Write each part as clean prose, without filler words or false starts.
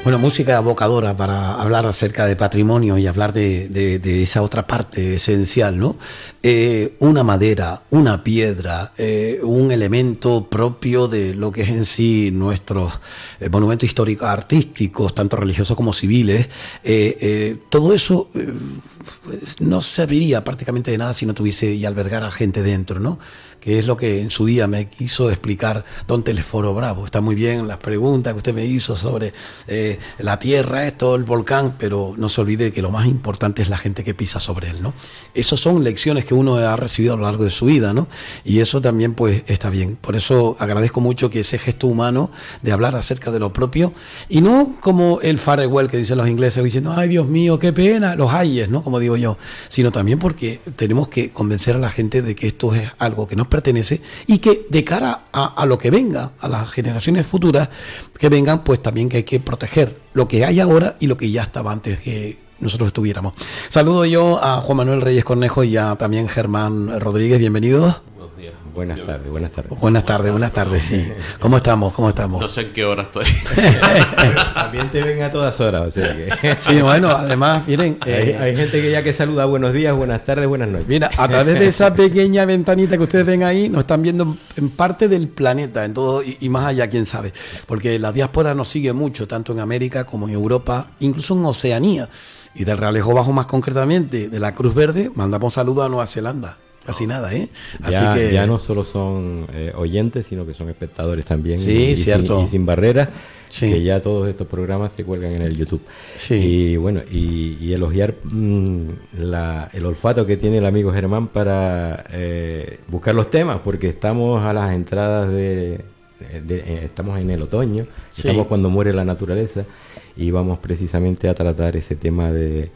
Bueno, música evocadora para hablar acerca de patrimonio y hablar de esa otra parte esencial, ¿no? Una madera, una piedra, un elemento propio de lo que es en sí nuestros monumentos históricos, artísticos, tanto religiosos como civiles. Todo eso pues, no serviría prácticamente de nada si no tuviese y albergara gente dentro, ¿no? Que es lo que en su día me quiso explicar don Telesforo Bravo. Está muy bien las preguntas que usted me hizo sobre la tierra, esto, el volcán, pero no se olvide que lo más importante es la gente que pisa sobre él, ¿no? Esas son lecciones que uno ha recibido a lo largo de su vida, ¿no? Y eso también, pues, está bien. Por eso agradezco mucho que ese gesto humano de hablar acerca de lo propio, y no como el farewell que dicen los ingleses, diciendo, ay, Dios mío, qué pena, los ayes, ¿no? Como digo yo, sino también porque tenemos que convencer a la gente de que esto es algo que nos pertenece y que de cara a lo que venga, a las generaciones futuras que vengan, pues también que hay que proteger lo que hay ahora y lo que ya estaba antes que nosotros estuviéramos. Saludo yo a Juan Manuel Reyes Cornejo y a también Germán Rodríguez, bienvenidos. Buenos días. Buenas tardes. Buenas tardes, sí. ¿Cómo estamos? No sé en qué hora estoy. También te ven a todas horas, o sea que... Sí, bueno, además, miren... hay gente que ya que saluda buenos días, buenas tardes, buenas noches. Mira, a través de esa pequeña ventanita que ustedes ven ahí, nos están viendo en parte del planeta, en todo y más allá, quién sabe. Porque la diáspora nos sigue mucho, tanto en América como en Europa, incluso en Oceanía. Y del Realejo Bajo, más concretamente, de la Cruz Verde, mandamos saludos a Nueva Zelanda. Casi nada, ¿eh? Así que ya no solo son oyentes, sino que son espectadores también. Sí, cierto. Sin barreras, sí. Que ya todos estos programas se cuelgan en el YouTube. Sí. Y bueno, y elogiar el olfato que tiene el amigo Germán para buscar los temas, porque estamos a las entradas estamos en el otoño, sí. Estamos cuando muere la naturaleza, y vamos precisamente a tratar ese tema de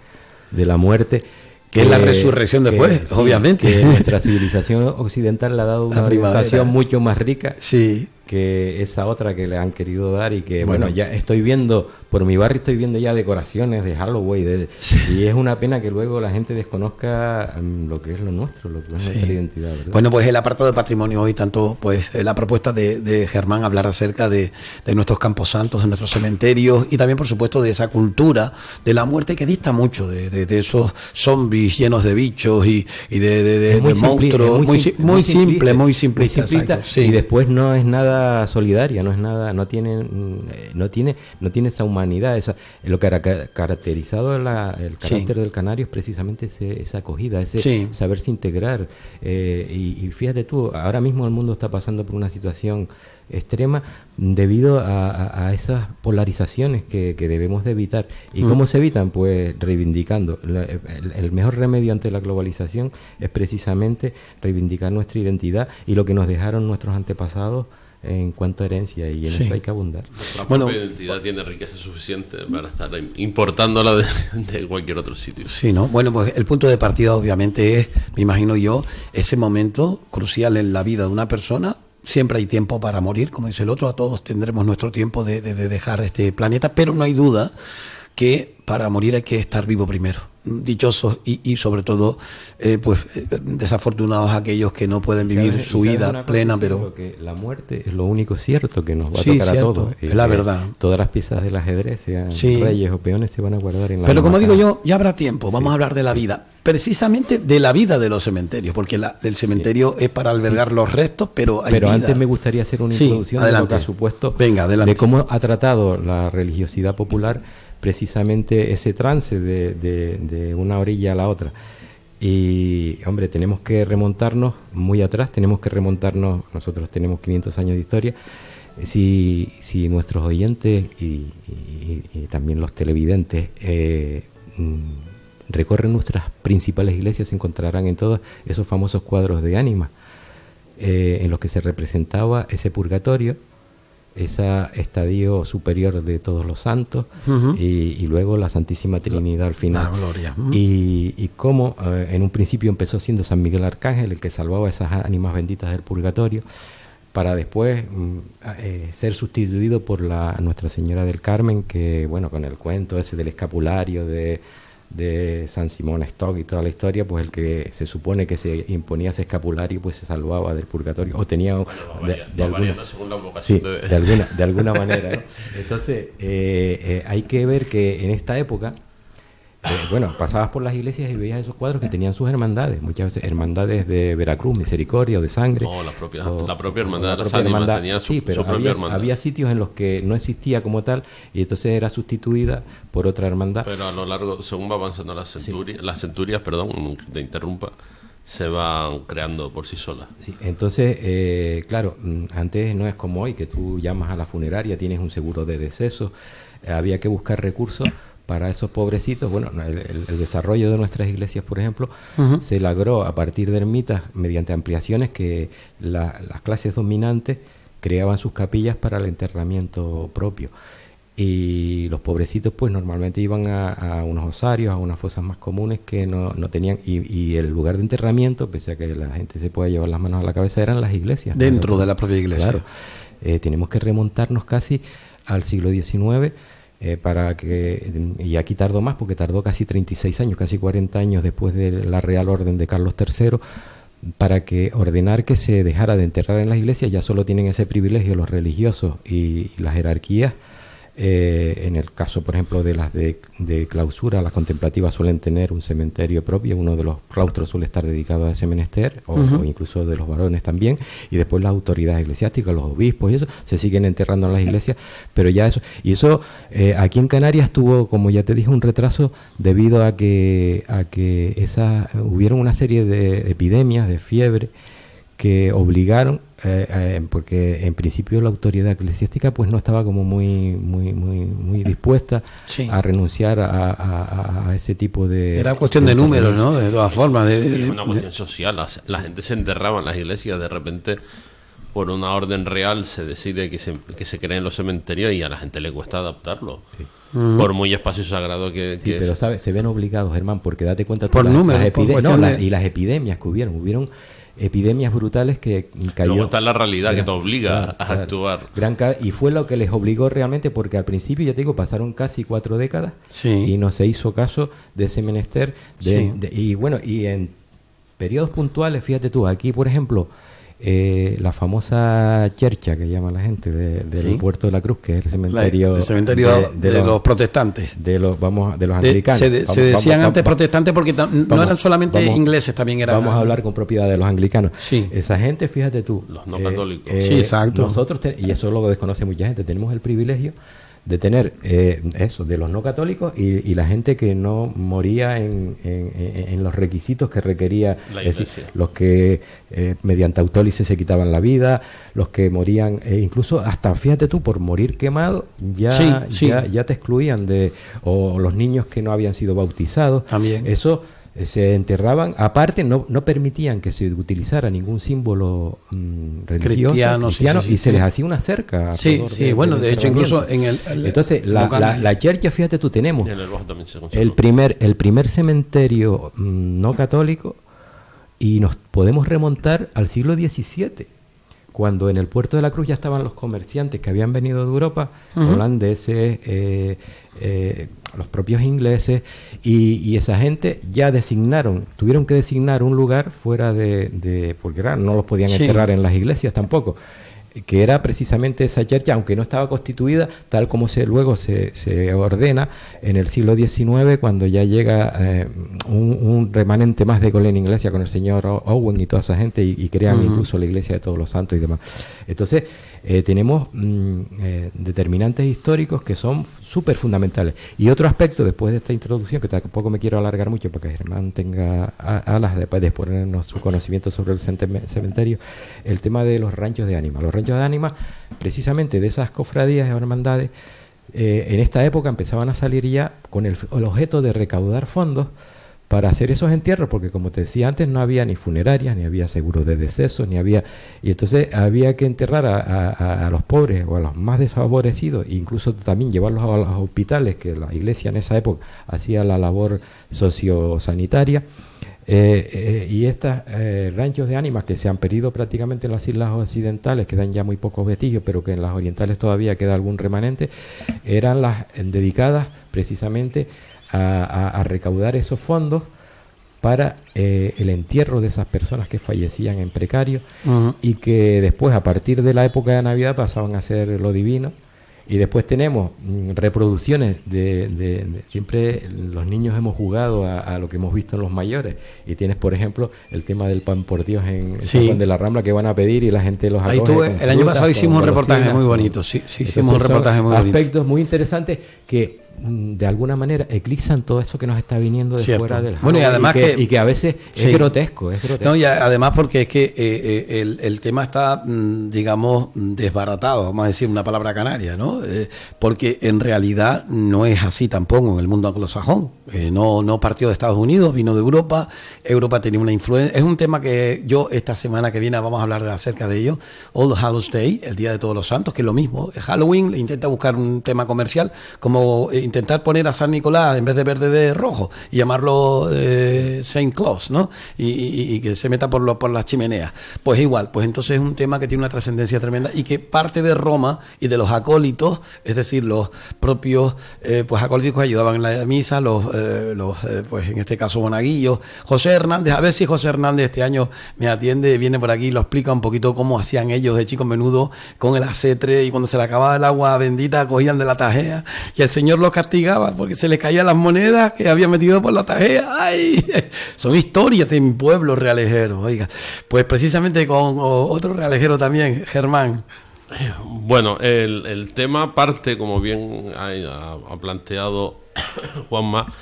la muerte. Que es la resurrección después, sí, obviamente. Que nuestra civilización occidental le ha dado una orientación mucho más rica, sí, que esa otra que le han querido dar, y que bueno, ya estoy viendo, por mi barrio estoy viendo ya decoraciones de Halloween, sí. Y es una pena que luego la gente desconozca lo que es lo nuestro, lo que es nuestra identidad, ¿verdad? Bueno, pues el apartado de patrimonio hoy, tanto pues la propuesta de Germán, hablar acerca de nuestros camposantos, de nuestros cementerios, y también por supuesto de esa cultura de la muerte que dista mucho de esos zombies llenos de bichos y de monstruos, muy simplista, sí. Y después no es nada solidaria, no es nada, no tiene esa humanidad, lo que ha caracterizado el carácter del canario es precisamente esa acogida, ese saberse integrar, y fíjate tú, ahora mismo el mundo está pasando por una situación extrema debido a esas polarizaciones que debemos de evitar. ¿Y cómo se evitan? Pues reivindicando. El mejor remedio ante la globalización es precisamente reivindicar nuestra identidad y lo que nos dejaron nuestros antepasados en cuanto a herencia, y en eso hay que abundar. Nuestra propia identidad tiene riqueza suficiente para estar importándola de cualquier otro sitio. Sí, ¿no? Bueno, pues el punto de partida obviamente es, me imagino yo, ese momento crucial en la vida de una persona. Siempre hay tiempo para morir, como dice el otro, a todos tendremos nuestro tiempo de dejar este planeta, pero no hay duda que para morir hay que estar vivo primero. Dichosos y sobre todo desafortunados aquellos que no pueden vivir su vida plena, pero que la muerte es lo único cierto que nos va a tocar a todos, es la verdad. Todas las piezas del ajedrez, sean reyes o peones, se van a guardar en la pero como digo caja. yo, ya habrá tiempo, vamos a hablar de la vida, precisamente de la vida de los cementerios, porque el cementerio es para albergar los restos, pero hay vida. Antes me gustaría hacer una introducción de lo que ha supuesto, de cómo ha tratado la religiosidad popular precisamente ese trance de una orilla a la otra. Y hombre, tenemos que remontarnos muy atrás, nosotros tenemos 500 años de historia. Si nuestros oyentes y también los televidentes recorren nuestras principales iglesias, se encontrarán en todos esos famosos cuadros de ánimas, en los que se representaba ese purgatorio, ese estadio superior de todos los santos, y luego la Santísima Trinidad al final. La gloria. Y cómo en un principio empezó siendo San Miguel Arcángel el que salvaba esas ánimas benditas del purgatorio, para después ser sustituido por Nuestra Señora del Carmen, que bueno, con el cuento ese del escapulario, de de San Simón Stock y toda la historia, pues el que se supone que se imponía ese escapulario pues se salvaba del purgatorio o tenía de alguna manera, ¿no? Entonces hay que ver que en esta época pasabas por las iglesias y veías esos cuadros que tenían sus hermandades, muchas veces hermandades de Veracruz, Misericordia o de Sangre. No, la propia hermandad de las ánimas tenía su propia hermandad. Había sitios en los que no existía como tal y entonces era sustituida por otra hermandad. Pero a lo largo, según va avanzando las centurias, te interrumpa, se van creando por sí solas. Sí, entonces, claro, antes no es como hoy, que tú llamas a la funeraria, tienes un seguro de deceso, había que buscar recursos para esos pobrecitos. Bueno, el desarrollo de nuestras iglesias, por ejemplo, se logró a partir de ermitas mediante ampliaciones que las clases dominantes creaban sus capillas para el enterramiento propio. Y los pobrecitos pues normalmente iban a unos osarios, a unas fosas más comunes que no tenían, y el lugar de enterramiento, pese a que la gente se pueda llevar las manos a la cabeza, eran las iglesias. Dentro de la propia iglesia. Claro. Tenemos que remontarnos casi al siglo XIX, para que, y aquí tardó más porque tardó casi 36 años, casi 40 años después de la Real Orden de Carlos III, para que ordenar que se dejara de enterrar en las iglesias. Ya solo tienen ese privilegio los religiosos y las jerarquías. En el caso, por ejemplo, de las de clausura, las contemplativas suelen tener un cementerio propio, uno de los claustros suele estar dedicado a ese menester, o incluso de los varones también, y después las autoridades eclesiásticas, los obispos y eso, se siguen enterrando en las iglesias, pero ya eso, y eso aquí en Canarias tuvo, como ya te dije, un retraso debido a que hubieron una serie de epidemias, de fiebre, que obligaron, porque en principio la autoridad eclesiástica pues no estaba como muy dispuesta a renunciar a ese tipo de... Era cuestión de números, ¿no? De todas formas. Es una cuestión social. La gente se enterraba en las iglesias, de repente por una orden real se decide que se creen los cementerios y a la gente le cuesta adaptarlo. Sí. Por muy espacio sagrado que sí, pero ¿sabes? Se ven obligados, Germán, porque date cuenta tú, por números, y las epidemias que hubieron epidemias brutales que cayó. Luego está la realidad que te obliga a actuar. Y fue lo que les obligó realmente, porque al principio, ya te digo, pasaron casi 4 décadas y no se hizo caso de ese menester. Y en periodos puntuales, fíjate tú, aquí por ejemplo, la famosa Chercha que llama la gente del Puerto de la Cruz, que es el cementerio, de los protestantes, de los anglicanos. Se decían antes protestantes porque no eran solamente ingleses, también eran. Vamos a hablar con propiedad de los anglicanos. Sí. Esa gente, fíjate tú, los no católicos. Sí, exacto. Nosotros y eso lo desconoce mucha gente, tenemos el privilegio de tener de los no católicos y la gente que no moría en los requisitos que requería, es decir, los que mediante autólisis se quitaban la vida, los que morían, incluso hasta, fíjate tú, por morir quemado, ya te excluían o los niños que no habían sido bautizados. También. Eso se enterraban, aparte no permitían que se utilizara ningún símbolo religioso cristiano, y se les hacía una cerca. De hecho incluso en el entonces la Chercha, fíjate tú, tenemos en el Bajo también se conserva. el primer cementerio no católico, y nos podemos remontar al siglo XVII, cuando en el Puerto de la Cruz ya estaban los comerciantes que habían venido de Europa, holandeses, los propios ingleses, y esa gente ya tuvieron que designar un lugar fuera porque no los podían enterrar en las iglesias tampoco, que era precisamente esa Chercha, aunque no estaba constituida tal como luego se ordena en el siglo XIX, cuando ya llega un remanente más de la iglesia con el señor Owen y toda esa gente, y crean incluso la iglesia de Todos los Santos y demás. Entonces tenemos determinantes históricos que son súper fundamentales. Y otro aspecto, después de esta introducción, que tampoco me quiero alargar mucho para que Germán tenga alas después de ponernos su conocimiento sobre el cementerio, el tema de los ranchos de ánimas. Los ranchos de ánimas, precisamente de esas cofradías y hermandades, en esta época empezaban a salir ya con el objeto de recaudar fondos para hacer esos entierros, porque como te decía antes, no había ni funerarias, ni había seguros de decesos, y entonces había que enterrar a los pobres o a los más desfavorecidos, e incluso también llevarlos a los hospitales, que la iglesia en esa época hacía la labor sociosanitaria. Y estos ranchos de ánimas que se han perdido prácticamente en las islas occidentales, quedan ya muy pocos vestigios, pero que en las orientales todavía queda algún remanente, eran las dedicadas precisamente a recaudar esos fondos para el entierro de esas personas que fallecían en precario y que después, a partir de la época de Navidad, pasaban a ser lo divino. Y después tenemos reproducciones de siempre los niños hemos jugado a lo que hemos visto en los mayores. Y tienes, por ejemplo, el tema del pan por Dios en San Juan de la Rambla, que van a pedir y la gente los acoge. Ahí estuve, el año pasado hicimos un reportaje muy bonito. Sí, hicimos un reportaje muy bonito. Aspectos muy interesantes que de alguna manera eclipsan todo eso que nos está viniendo de fuera del Halloween. Bueno, y además y que a veces es grotesco. No, y además porque es que el tema está, digamos, desbaratado, vamos a decir una palabra canaria, ¿no? Porque en realidad no es así tampoco en el mundo anglosajón. No partió de Estados Unidos, vino de Europa. Europa tenía una influencia. Es un tema que yo esta semana que viene vamos a hablar acerca de ello. All Hallows Day, el Día de Todos los Santos, que es lo mismo. El Halloween intenta buscar un tema comercial como intentar poner a San Nicolás en vez de verde de rojo y llamarlo Saint Claus, ¿no? Y que se meta por las chimeneas. Pues igual, pues entonces es un tema que tiene una trascendencia tremenda y que parte de Roma y de los acólitos, es decir, los propios pues acólitos que ayudaban en la misa, pues en este caso monaguillos. José Hernández, a ver si José Hernández este año me atiende, viene por aquí y lo explica un poquito cómo hacían ellos de chicos menudo con el acetre, y cuando se le acababa el agua bendita cogían de la tajea y el Señor los castigaba porque se les caían las monedas que había metido por la tajea. ¡Ay! Son historias de mi pueblo realejero, oiga. Pues precisamente con otro realejero también, Germán. Bueno, el tema parte, como bien ha planteado Juanma,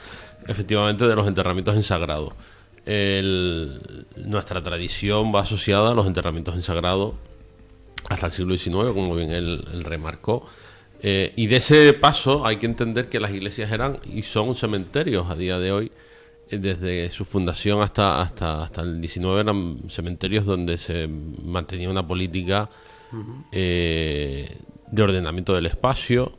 efectivamente de los enterramientos en sagrado. Nuestra tradición va asociada a los enterramientos en sagrado hasta el siglo XIX, como bien él remarcó. Y de ese paso hay que entender que las iglesias eran y son cementerios a día de hoy. Desde su fundación hasta el 19 eran cementerios donde se mantenía una política de ordenamiento del espacio,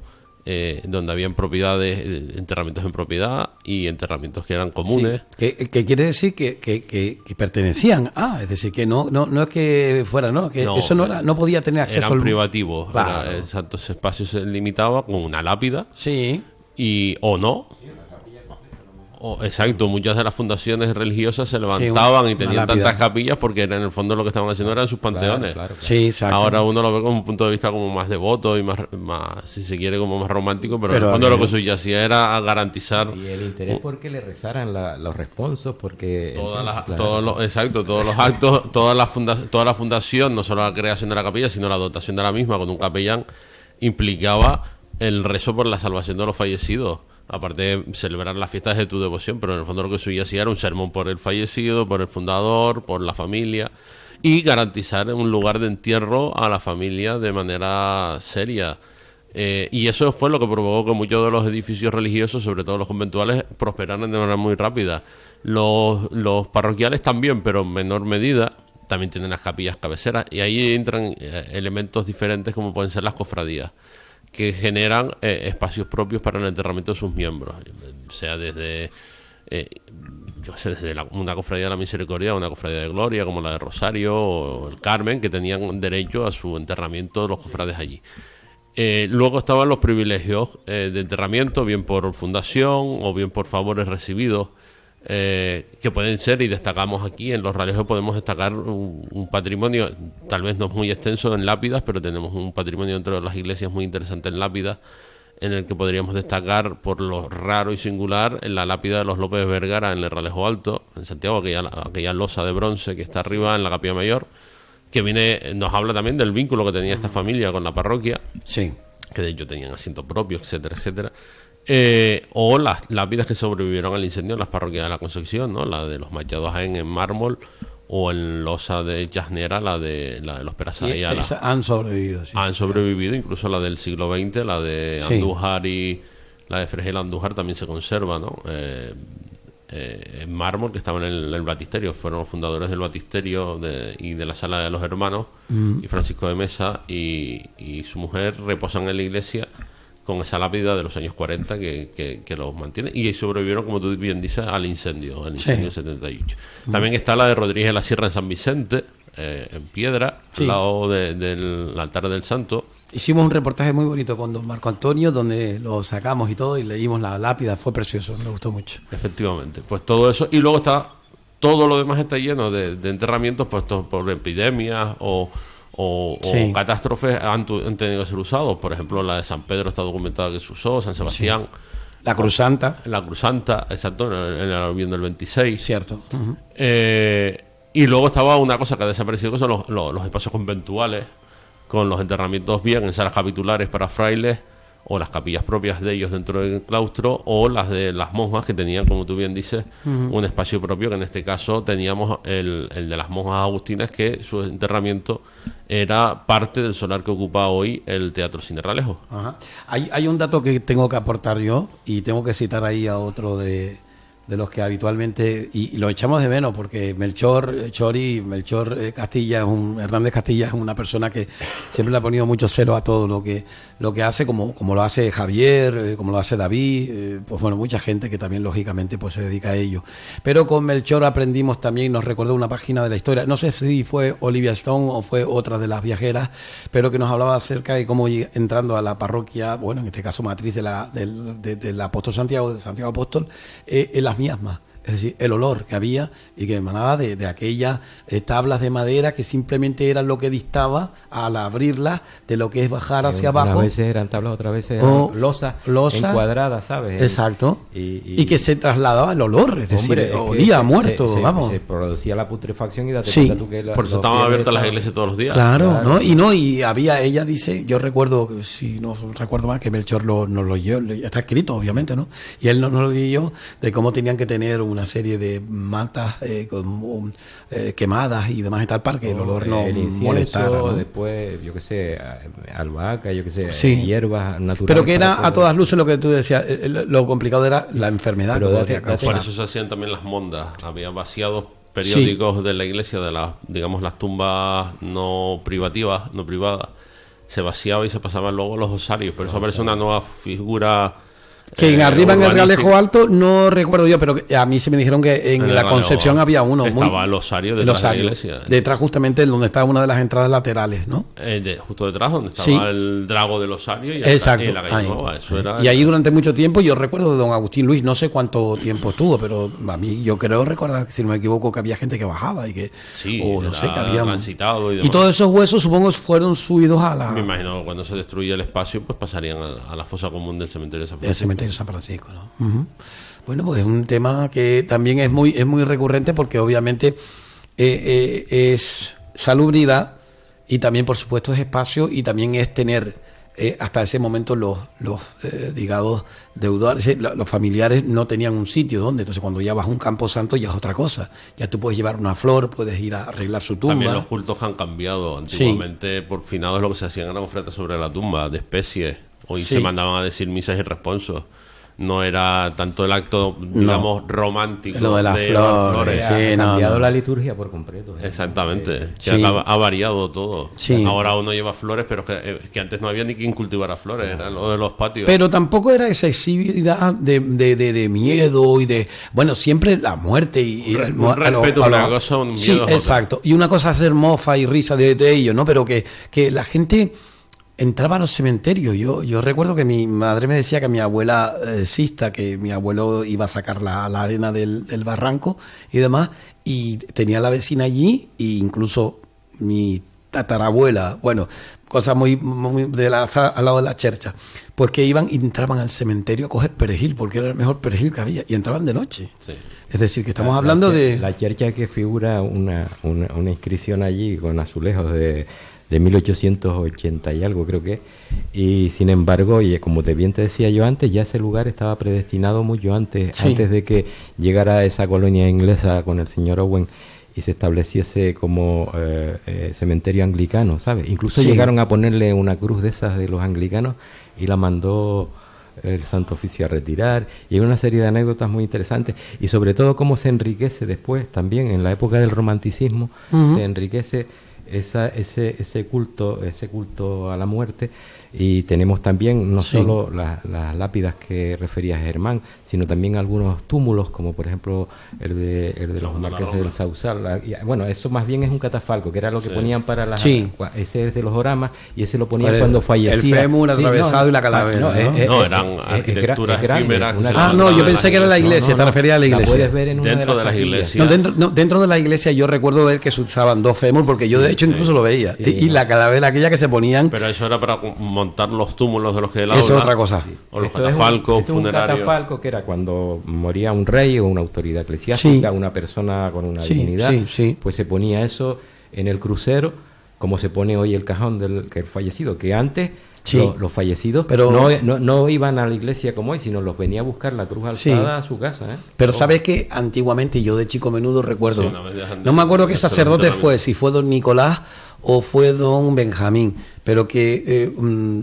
donde habían propiedades, enterramientos en propiedad y enterramientos que eran comunes. Sí, que quiere decir que pertenecían es decir, que no es que fuera, ¿no? Que eso no podía tener acceso eran privativos. Claro. Exacto, ese espacio se limitaba con una lápida. Sí. O no. Exacto, muchas de las fundaciones religiosas se levantaban y tenían tantas capillas porque en el fondo lo que estaban haciendo eran sus panteones. Claro. Sí, exacto. Ahora uno lo ve con un punto de vista como más devoto y más si se quiere, como más romántico, pero en el fondo lo que subyacía era garantizar. Y el interés porque le rezaran los responsos, porque todos los actos, toda la fundación, no solo la creación de la capilla, sino la dotación de la misma con un capellán, implicaba el rezo por la salvación de los fallecidos. Aparte de celebrar las fiestas de tu devoción, pero en el fondo lo que subía era un sermón por el fallecido, por el fundador, por la familia, y garantizar un lugar de entierro a la familia de manera seria. Y eso fue lo que provocó que muchos de los edificios religiosos, sobre todo los conventuales, prosperaran de manera muy rápida. Los parroquiales también, pero en menor medida. También tienen las capillas cabeceras, y ahí entran elementos diferentes como pueden ser las cofradías, que generan espacios propios para el enterramiento de sus miembros, sea desde una cofradía de la Misericordia, una cofradía de Gloria como la de Rosario o el Carmen, que tenían derecho a su enterramiento los cofrades allí. Luego estaban los privilegios de enterramiento, bien por fundación o bien por favores recibidos, que pueden ser, y destacamos aquí en los realejos podemos destacar un patrimonio, tal vez no es muy extenso en lápidas, pero tenemos un patrimonio dentro de las iglesias muy interesante en lápidas, en el que podríamos destacar por lo raro y singular en la lápida de los López Vergara en el Ralejo Alto, en Santiago, aquella losa de bronce que está arriba en la capilla mayor, que nos habla también del vínculo que tenía esta familia con la parroquia, sí, que de hecho tenían asiento propio, etcétera, etcétera. O las lápidas que sobrevivieron al incendio en las parroquias de la Concepción, ¿no? La de los Machados en mármol, o en losa de Chasnera, la de los Perazaía. Han sobrevivido, sí. Han sobrevivido, incluso la del siglo XX, la de Andújar y la de Fregel Andújar también se conserva, ¿no? En mármol, que estaban en el baptisterio. Fueron los fundadores del baptisterio y de la Sala de los Hermanos, y Francisco de Mesa y su mujer reposan en la iglesia con esa lápida de los años 40 que los mantiene, y sobrevivieron, como tú bien dices, al incendio 78. También está la de Rodríguez de la Sierra en San Vicente, en piedra, al lado del altar del santo, Hicimos un reportaje muy bonito con don Marco Antonio, donde lo sacamos y todo, y leímos la lápida, fue precioso, me gustó mucho. Efectivamente, pues todo eso, y luego está, todo lo demás está lleno de enterramientos puestos por epidemias o catástrofes han tenido que ser usados. Por ejemplo, la de San Pedro está documentada que se usó, San Sebastián. Sí. La Cruzsanta. La Cruzsanta, exacto, en el aluvión del 26. Cierto. Uh-huh. Y luego estaba una cosa que ha desaparecido, que son los espacios conventuales, con los enterramientos bien en salas capitulares para frailes, o las capillas propias de ellos dentro del claustro, o las de las monjas, que tenían, como tú bien dices, un espacio propio, que en este caso teníamos el de las monjas agustinas, que su enterramiento era parte del solar que ocupa hoy el Teatro Cinerralejo. Ajá. Hay un dato que tengo que aportar yo, y tengo que citar ahí a otro de los que habitualmente, y lo echamos de menos, porque Melchor Castilla Hernández Castilla es una persona que siempre le ha ponido mucho celo a todo lo que hace, como lo hace Javier, como lo hace David, pues bueno, mucha gente que también lógicamente pues se dedica a ello. Pero con Melchor aprendimos también, nos recordó una página de la historia, no sé si fue Olivia Stone o fue otra de las viajeras, pero que nos hablaba acerca de cómo entrando a la parroquia, bueno, en este caso matriz del apóstol Santiago, de Santiago Apóstol, en las miasmas, es decir, el olor que había y que emanaba de aquellas tablas de madera que simplemente eran lo que distaba al abrirlas de lo que es bajar hacia abajo. Unas veces eran tablas, otras veces eran losas encuadradas, ¿sabes? Exacto. Y que se trasladaba el olor, es decir, olía muerto, vamos. Se producía la putrefacción y date cuenta tú que por eso estaban abiertas las iglesias todos los días. Claro, ¿no? Y había, ella dice, yo recuerdo, si no recuerdo mal, que Melchor nos lo dio, está escrito obviamente, ¿no? Y él nos lo dio de cómo tenían que tener una serie de mantas quemadas y demás y tal, para que el olor no molestara, ¿no? Después, yo qué sé, albahaca, hierbas naturales. Pero que era a todas luces lo que tú decías, lo complicado era la enfermedad que podría causar. Por eso se hacían también las mondas, había vaciados periódicos de la iglesia, de las, digamos, las tumbas no privadas, se vaciaba y se pasaban luego los osarios, pero eso aparece una nueva figura. Que arriba en el Realejo Alto no recuerdo yo, pero a mí se me dijeron que en la Concepción había uno. Estaba el osario detrás de la iglesia. Detrás justamente donde estaba una de las entradas laterales, ¿no? Justo detrás donde estaba el drago del osario y la calle nueva. Y ahí durante mucho tiempo, yo recuerdo de don Agustín Luis, no sé cuánto tiempo estuvo, pero a mí yo creo recordar, si no me equivoco, que había gente que bajaba y que... no sé, que había transitado y todos esos huesos supongo fueron subidos a la... Me imagino que cuando se destruye el espacio pues pasarían a la fosa común del cementerio de San Francisco. San Francisco, ¿no? Uh-huh. Bueno, pues es un tema que también es muy recurrente, porque obviamente es salubridad y también, por supuesto, es espacio, y también es tener hasta ese momento los digamos, deudores, los familiares no tenían un sitio donde, entonces cuando ya vas a un camposanto ya es otra cosa, ya tú puedes llevar una flor, puedes ir a arreglar su tumba. También los cultos han cambiado, antiguamente por finados lo que se hacían eran ofrendas sobre la tumba de especies, hoy se mandaban a decir misas y responsos. No era tanto el acto, digamos, romántico. Lo de las flores. Ha cambiado la liturgia por completo. Exactamente. Ha variado todo. Sí. Ahora uno lleva flores, pero que antes no había ni quien cultivara flores, era lo de los patios. Pero tampoco era esa excesividad de miedo y de... Bueno, siempre la muerte y un respeto a una cosa, un miedo. Sí, exacto. Y una cosa es hacer mofa y risa de ello, ¿no? Pero que la gente... entraba a los cementerios. Yo recuerdo que mi madre me decía que mi abuela Sista, que mi abuelo iba a sacar la arena del barranco y demás, y tenía la vecina allí, e incluso mi tatarabuela, bueno, cosas muy al lado de la chercha, pues que iban y entraban al cementerio a coger perejil, porque era el mejor perejil que había, y entraban de noche. Sí. Es decir, que estamos hablando de... La chercha, que figura una inscripción allí con azulejos de 1880 y algo, creo que, y sin embargo, y como bien te decía yo antes, ya ese lugar estaba predestinado mucho antes de que llegara esa colonia inglesa con el señor Owen y se estableciese como cementerio anglicano, ¿sabes? Incluso llegaron a ponerle una cruz de esas de los anglicanos y la mandó el Santo Oficio a retirar, y hay una serie de anécdotas muy interesantes, y sobre todo cómo se enriquece después también en la época del romanticismo, se enriquece ese culto a la muerte. Y tenemos también no solo las lápidas que refería Germán, sino también algunos túmulos, como por ejemplo el de los marqueses del Sausal. Bueno, eso más bien es un catafalco, que era lo que ponían para las... Ese es de los oramas, y ese lo ponían cuando fallecía. El fémur atravesado y la calavera. Eran arquitecturas efímeras. Yo pensé que era la iglesia, te referías a la iglesia. La puedes ver en una dentro de las iglesias. Dentro de la iglesia yo recuerdo ver que se usaban 2 fémur, porque yo de hecho incluso lo veía. Y la calavera aquella que se ponían... Pero eso era para montar los túmulos de los que eso es otra cosa. O los catafalcos funerarios. Un catafalco que era cuando moría un rey o una autoridad eclesiástica, una persona con una dignidad, pues se ponía eso en el crucero, como se pone hoy el cajón del fallecido, que antes los fallecidos no iban a la iglesia como hoy, sino los venía a buscar la cruz alzada a su casa. Pero sabes que antiguamente, yo de chico menudo recuerdo, no me acuerdo qué sacerdote fue, si fue don Nicolás o fue don Benjamín, pero que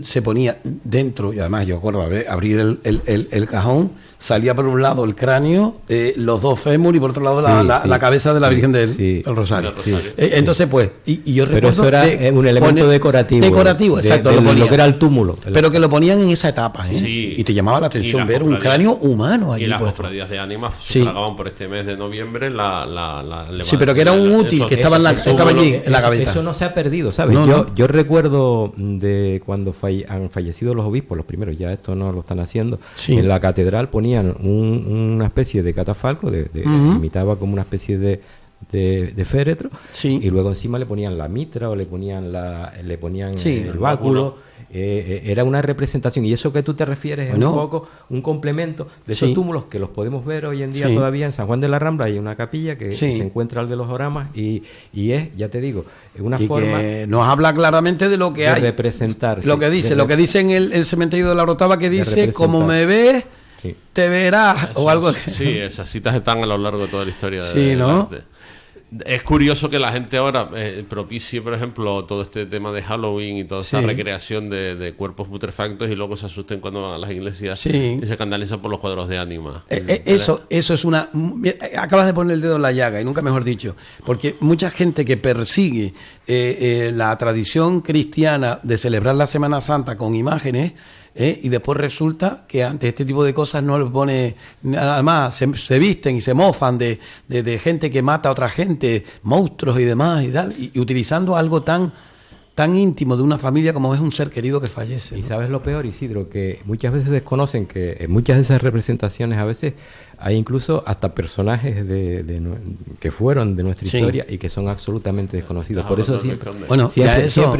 se ponía dentro, y además yo recuerdo abrir el cajón, salía por un lado el cráneo, los 2 fémur, y por otro lado la cabeza de la Virgen del Rosario. Entonces, pues, y yo recuerdo... Pero eso era un elemento decorativo. Decorativo, exacto. Lo que era el túmulo. Pero que lo ponían en esa etapa, y te llamaba la atención ver un cráneo humano allí. Y las cofradías de ánimas sufragaban por este mes de noviembre la sí, pero que era un útil que estaba allí en la cabeza. Eso no se ha perdido, ¿sabes? Yo recuerdo de cuando han fallecido los obispos, los primeros, ya esto no lo están haciendo, en la catedral ponían una especie de catafalco, imitaba como una especie de féretro, y luego encima le ponían la mitra o le ponían el báculo. Era una representación, y eso que tú te refieres es un poco un complemento de esos túmulos que los podemos ver hoy en día todavía en San Juan de la Rambla. Hay una capilla que se encuentra al de los oramas, y es, ya te digo, una forma que nos habla claramente de lo que hay, representar lo que dice en el cementerio de la Orotava, que dice: como me ves, te verás, o algo así. Sí, esas citas están a lo largo de toda la historia del arte. Es curioso que la gente ahora propicie, por ejemplo, todo este tema de Halloween y toda esta recreación de cuerpos putrefactos, y luego se asusten cuando van a las iglesias y se escandalizan por los cuadros de ánimas. Eso es una... Acabas de poner el dedo en la llaga, y nunca mejor dicho, porque mucha gente que persigue la tradición cristiana de celebrar la Semana Santa con imágenes, y después resulta que ante este tipo de cosas no le pone nada más, se visten y se mofan de gente que mata a otra gente, monstruos y demás, y utilizando algo tan íntimo de una familia como es un ser querido que fallece, ¿no? Y sabes lo peor, Isidro, que muchas veces desconocen que en muchas de esas representaciones a veces hay incluso hasta personajes que fueron de nuestra historia y que son absolutamente desconocidos. Por eso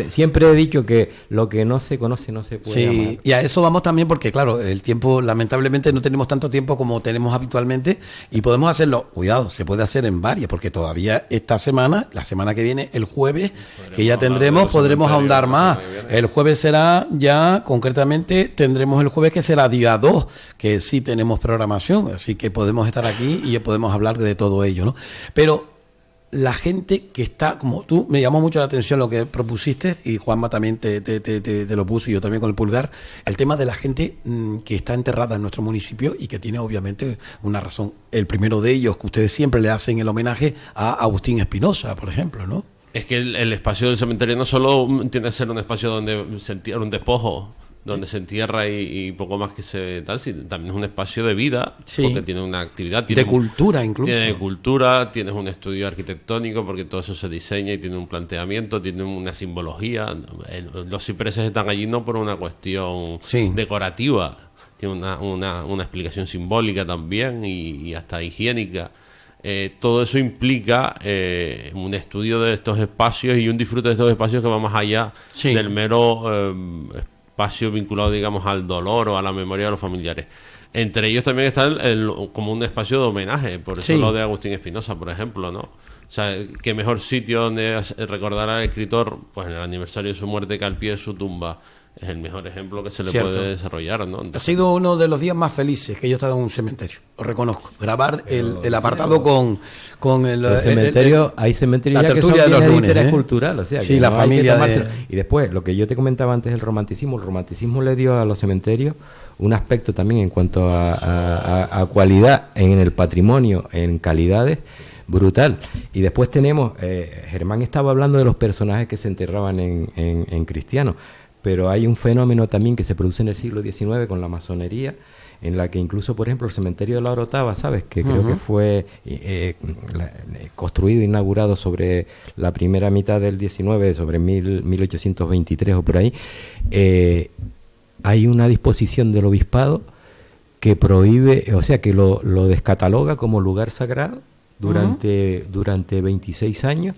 siempre he dicho que lo que no se conoce no se puede amar. Y a eso vamos también, porque claro, el tiempo, lamentablemente no tenemos tanto tiempo como tenemos habitualmente, y podemos hacerlo, cuidado, se puede hacer en varias, porque todavía esta semana, la semana que viene, el jueves, que ya podremos ahondar más. El jueves será ya, concretamente, tendremos el jueves que será día 2, que sí tenemos programación, así que podemos estar aquí y podemos hablar de todo ello, ¿no? Pero la gente que está, como tú, me llamó mucho la atención lo que propusiste, y Juanma también te lo puso, y yo también con el pulgar, el tema de la gente que está enterrada en nuestro municipio y que tiene obviamente una razón. El primero de ellos, que ustedes siempre le hacen el homenaje a Agustín Espinosa, por ejemplo, ¿no? Es que el espacio del cementerio no solo tiene que ser un espacio donde se entierra un despojo, donde se entierra y poco más que se tal, también es un espacio de vida, porque tiene una actividad, de cultura incluso. Tiene cultura, tienes un estudio arquitectónico, porque todo eso se diseña y tiene un planteamiento, tiene una simbología. Los cipreses están allí no por una cuestión decorativa, tiene una explicación simbólica también y hasta higiénica. Todo eso implica un estudio de estos espacios y un disfrute de estos espacios que va más allá del mero espacio vinculado, digamos, al dolor o a la memoria de los familiares. Entre ellos también está como un espacio de homenaje, por eso lo de Agustín Espinosa, por ejemplo, ¿no? O sea, qué mejor sitio donde recordar al escritor, pues en el aniversario de su muerte, que al pie de su tumba. Es el mejor ejemplo que se le puede desarrollar, ¿no? Entonces, ha sido uno de los días más felices que yo he estado en un cementerio, lo reconozco. Grabar el apartado con el cementerio. Hay cementerios ya que son de los de lunes, interés cultural, o sea, que la familia Y después, lo que yo te comentaba antes del romanticismo, el romanticismo le dio a los cementerios un aspecto también en cuanto a cualidad en el patrimonio, en calidades, brutal. Y después tenemos, Germán estaba hablando de los personajes que se enterraban en cristianos, pero hay un fenómeno también que se produce en el siglo XIX con la masonería, en la que incluso, por ejemplo, el cementerio de la Orotava, ¿sabes? Que creo que fue construido, inaugurado sobre la primera mitad del XIX, sobre 1823 o por ahí. Hay una disposición del obispado que prohíbe, o sea, que lo descataloga como lugar sagrado durante 26 años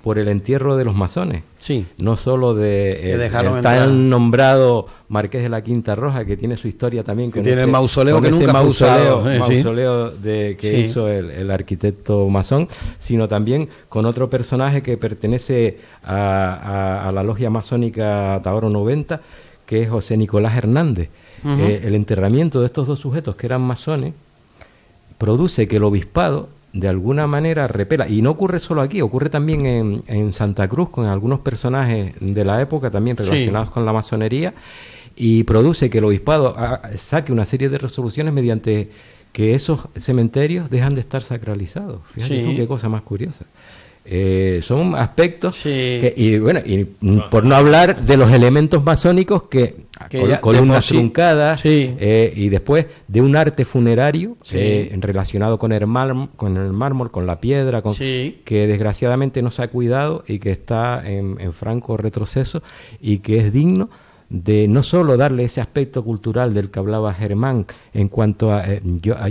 por el entierro de los masones. Sí. No solo de el tan nombrado Marqués de la Quinta Roja, que tiene su historia también con tiene el mausoleo que nunca mausoleo que hizo el arquitecto masón, sino también con otro personaje que pertenece a la logia masónica Taoro 90, que es José Nicolás Hernández. El enterramiento de estos dos sujetos que eran masones produce que el obispado de alguna manera repela, y no ocurre solo aquí, ocurre también en Santa Cruz con algunos personajes de la época también relacionados con la masonería, y produce que el obispado saque una serie de resoluciones mediante que esos cementerios dejan de estar sacralizados. Fíjate tú qué cosa más curiosa. Son aspectos y por no hablar de los elementos masónicos que columnas truncadas y después de un arte funerario relacionado con el mármol, con la piedra, que desgraciadamente no se ha cuidado y que está en franco retroceso, y que es digno de no solo darle ese aspecto cultural del que hablaba Germán, en cuanto a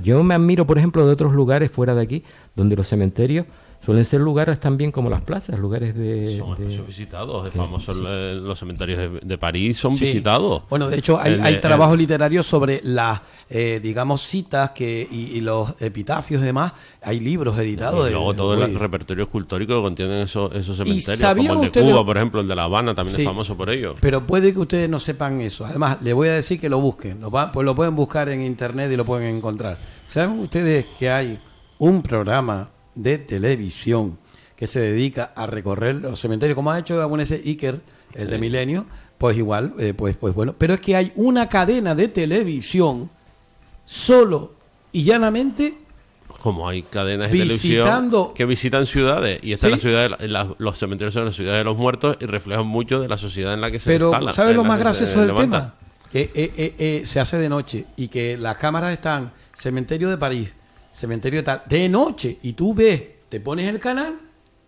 yo me admiro, por ejemplo, de otros lugares fuera de aquí, donde los cementerios suelen ser lugares también como las plazas, lugares son visitados, famosos los cementerios de París son visitados. Bueno, de hecho hay trabajos literarios sobre las, digamos, citas y los epitafios y demás. Hay libros editados. Y luego todo el repertorio escultórico que contienen esos cementerios, como el de Cuba, por ejemplo, el de La Habana también es famoso por ello. Pero puede que ustedes no sepan eso. Además, les voy a decir que lo busquen. Pues lo pueden buscar en internet y lo pueden encontrar. ¿Saben ustedes que hay un programa de televisión que se dedica a recorrer los cementerios, como ha hecho ese Iker, el de Milenio? Pues igual, pues bueno, pero es que hay una cadena de televisión solo y llanamente, como hay cadenas de televisión que visitan ciudades, y esta es la ciudad los cementerios son la ciudad de los muertos y reflejan mucho de la sociedad en la que se instalan. Pero ¿sabes lo más gracioso del tema? Que se hace de noche y que las cámaras están cementerio de París, cementerio de tal, de noche, y tú ves, te pones el canal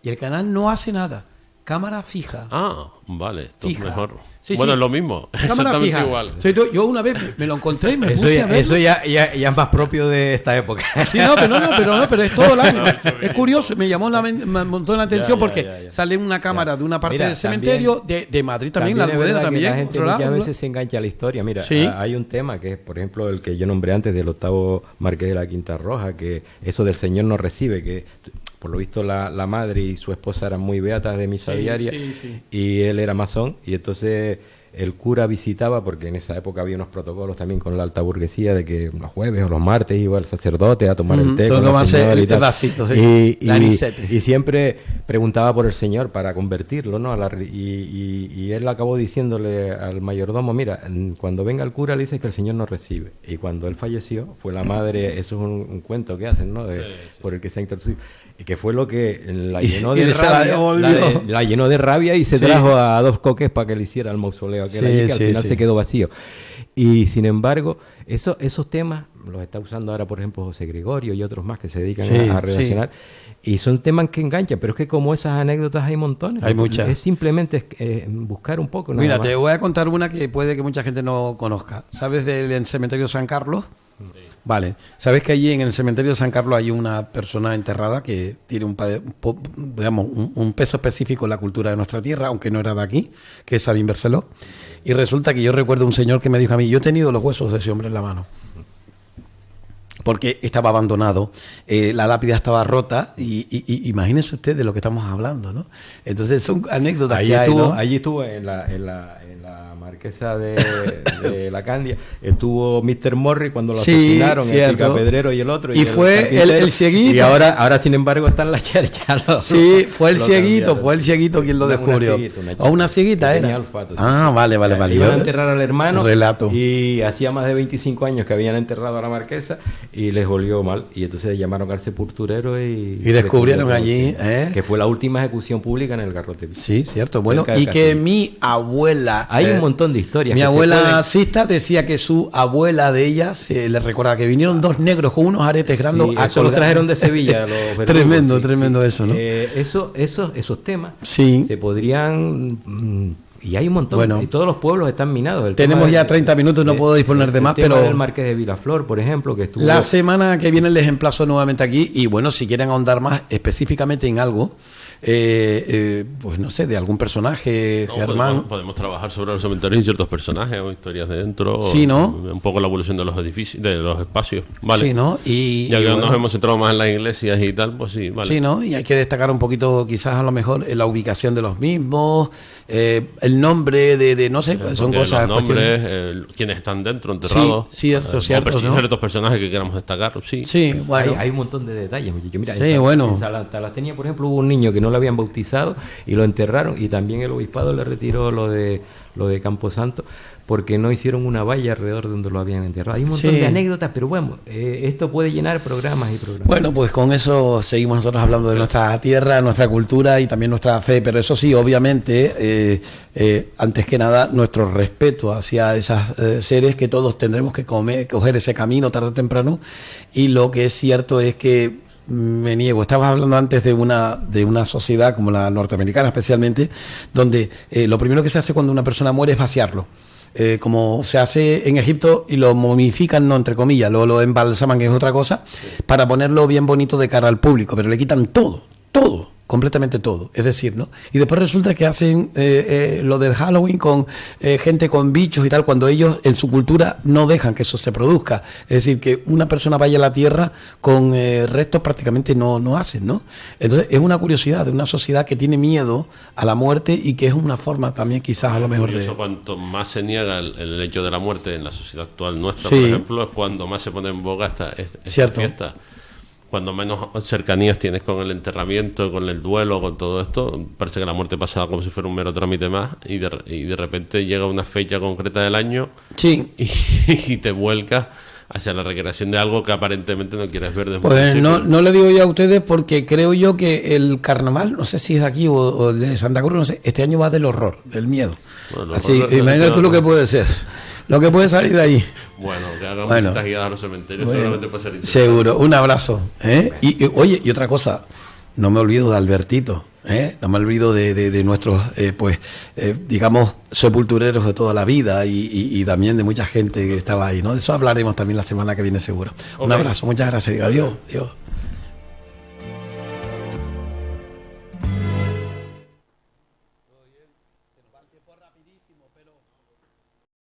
y el canal no hace nada. Cámara fija. Ah, vale, esto es mejor. Sí, bueno, es lo mismo, exactamente fija. Igual. Yo una vez me lo encontré y me puse a verlo. Eso ya es más propio de esta época. Sí, pero es todo el año. Es curioso, me llamó un montón la atención porque sale una cámara de una parte del cementerio, de Madrid también, la Almudena también. La gente muchas veces se engancha a la historia. Mira, hay un tema que es, por ejemplo, el que yo nombré antes del octavo Marqués de la Quinta Roja, que eso del Señor no recibe, que por lo visto la madre y su esposa eran muy beatas de misa diaria, y él era masón, y entonces el cura visitaba, porque en esa época había unos protocolos también con la alta burguesía de que los jueves o los martes iba el sacerdote a tomar el té con la señora y tal. Y siempre preguntaba por el Señor para convertirlo, ¿no? Y él acabó diciéndole al mayordomo, mira, cuando venga el cura le dices que el Señor no recibe. Y cuando él falleció, fue la madre, eso es un cuento que hacen, ¿no? Por el que se ha intercedido. Y que fue lo que la llenó de rabia, la llenó de rabia y se trajo a dos coques para que le hiciera el mausoleo aquel allí, que al final se quedó vacío. Y sin embargo, esos temas los está usando ahora, por ejemplo, José Gregorio y otros más que se dedican a relacionar. Y son temas que enganchan, pero es que como esas anécdotas hay montones. Hay muchas. Es simplemente buscar un poco. Mira, te voy a contar una que puede que mucha gente no conozca. ¿Sabes del cementerio San Carlos? Vale, ¿sabes que allí en el cementerio de San Carlos hay una persona enterrada que tiene un peso específico en la cultura de nuestra tierra, aunque no era de aquí, que es Sabín Barceló? Y resulta que yo recuerdo un señor que me dijo a mí, yo he tenido los huesos de ese hombre en la mano, porque estaba abandonado, la lápida estaba rota, y imagínense usted de lo que estamos hablando, ¿no? Entonces son anécdotas que hay, ¿no? Allí estuvo en la Marqués marquesa de la Candia, estuvo Mr. Morris cuando lo asesinaron, el picapedrero y el otro. Y fue el cieguito. Y ahora, sin embargo, está en la chercha. Sí, fue el cieguito quien lo descubrió. Una cieguita era. Olfato, sí. Vale. Iban a enterrar al hermano. Relato. Y hacía más de 25 años que habían enterrado a la marquesa y les volvió mal. Y entonces llamaron al sepulturero y descubrieron allí. Que fue la última ejecución pública en el Garrote. Sí, cierto. Bueno, y que mi abuela... Hay un montón de historias. Mi abuela Sista decía que su abuela de ella se le recordaba que vinieron dos negros con unos aretes grandes a eso lo trajeron de Sevilla. Los tremendo eso, ¿no? Esos temas se podrían... Y hay un montón. Bueno, y todos los pueblos están minados. Tenemos ya 30 minutos, no puedo disponer de más, pero... El Marqués de Vilaflor, por ejemplo, que estuvo... La semana que viene les emplazo nuevamente aquí y bueno, si quieren ahondar más específicamente en algo, pues no sé, de algún personaje, Germán... Podemos trabajar sobre los cementerios y ciertos personajes o historias de dentro. Sí, ¿no? Un poco la evolución de los edificios, de los espacios. Vale. Sí, ¿no? Y ya que nos hemos centrado más en las iglesias y tal, pues sí, vale. Sí, ¿no? Y hay que destacar un poquito, quizás a lo mejor, la ubicación de los mismos, el nombre de no sé, son cosas... Los nombres, quienes están dentro, enterrados. Sí, cierto, ¿no? Ciertos personajes que queramos destacar, sí. Bueno. Hay un montón de detalles, muchachos. Mira, en Salatenía, por ejemplo, hubo un niño que no lo habían bautizado y lo enterraron, y también el obispado le retiró lo de Camposanto porque no hicieron una valla alrededor de donde lo habían enterrado. Hay un montón de anécdotas, pero bueno, esto puede llenar programas y programas. Bueno, pues con eso seguimos nosotros hablando de nuestra tierra, nuestra cultura y también nuestra fe, pero eso sí, obviamente, antes que nada, nuestro respeto hacia esas seres que todos tendremos que coger ese camino tarde o temprano, y lo que es cierto es que me niego. Estabas hablando antes de una sociedad como la norteamericana especialmente, donde lo primero que se hace cuando una persona muere es vaciarlo. Como se hace en Egipto y lo momifican, no, entre comillas, lo embalsaman, que es otra cosa, para ponerlo bien bonito de cara al público, pero le quitan todo, completamente todo, es decir, ¿no? Y después resulta que hacen lo del Halloween con gente con bichos y tal, cuando ellos en su cultura no dejan que eso se produzca. Es decir, que una persona vaya a la tierra con restos prácticamente no hacen, ¿no? Entonces es una curiosidad de una sociedad que tiene miedo a la muerte y que es una forma también quizás a lo mejor de... Cuanto más se niega el hecho de la muerte en la sociedad actual nuestra, por ejemplo, es cuando más se pone en boga esta fiesta. Cuando menos cercanías tienes con el enterramiento, con el duelo, con todo esto, parece que la muerte pasa como si fuera un mero trámite más, y de repente llega una fecha concreta del año y te vuelcas hacia la recreación de algo que aparentemente no quieres ver desde pues no le digo yo a ustedes, porque creo yo que el carnaval, no sé si es de aquí o de Santa Cruz, no sé, este año va del horror, del miedo. Bueno, así, imagínate tú lo que puede ser. Lo que puede salir de ahí. Bueno, que hagamos visitas guiadas a los cementerios, seguramente puede ser interesante. Seguro, un abrazo. Oye, y otra cosa, no me olvido de Albertito, no me olvido de nuestros, digamos, sepultureros de toda la vida y también de mucha gente que estaba ahí, ¿no? De eso hablaremos también la semana que viene seguro. Un abrazo, muchas gracias, adiós.